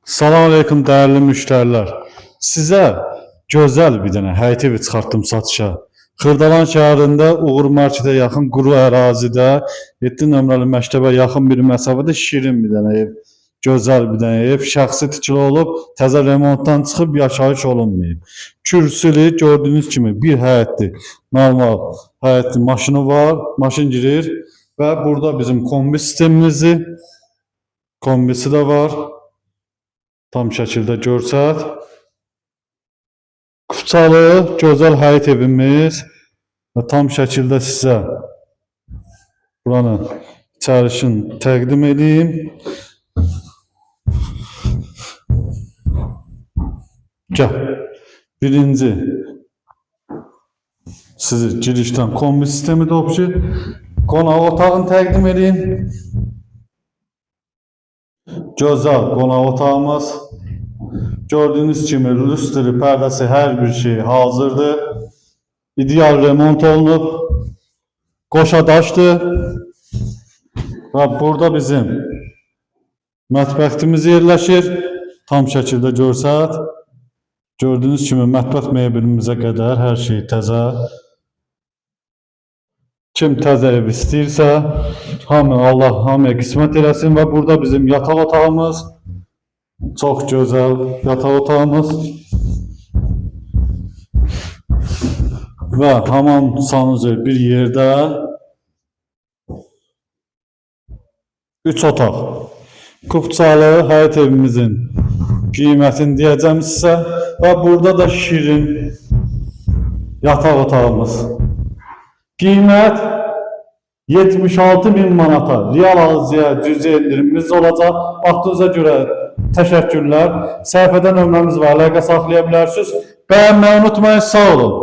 Salam aleyküm değerli müşteriler. Size güzel bir dənə həyət evi çıxartdım satışa. Xırdalan şəhərində Uğur Marketə yaxın quru ərazidə 7 nömrəli məktəbə yaxın bir məsafədə şirin bir dənə ev. Gözəl bir dənə ev, şəxsi tikili olub, təzə remontdan çıxıb yaşayış olunmayıb. Kürsülü gördüyünüz kimi bir həyətli, normal həyətli maşını var, maşın girir və burada bizim kombisi də var. Tam şəkildə görsət. Kupçalı, gözəl həyət evimiz və tam şəkildə sizə buranın içərisini təqdim edeyim. Gəl. Birinci sizi girişdən kombi sistemi də opsi. Qonaq otağını təqdim edeyim. Gözəl qonaq otağımız. Gördüğünüz kimi lüstri, pərdəsi, hər bir şey hazırdır. İdeal remont olunub. Qoşadaşdır. Və burada bizim mətbəximiz yerləşir. Tam şəkildə görsət. Gördüğünüz kimi mətbəx mebelimizə qədər hər şey təzə. Kim təzə ev istəyirsə, Allah hamıya qismət eləsin və burada bizim yataq otağımız. Çok güzel yatak otağımız ve hamam sanucu bir yerde 3 otaq. Kupçalı həyət evimizin qiymətini deyəcəm sizə və burada da şirin yatak otağımız. Qiymət 76.000 manata real alıcıya cüzi indirimimiz olacaq. Vaxtınıza görə təşəkkürlər. Səhifədə nömrəmiz var, əlaqə saxlaya bilərsiniz. Bəyənməyi unutmayın, sağ olun.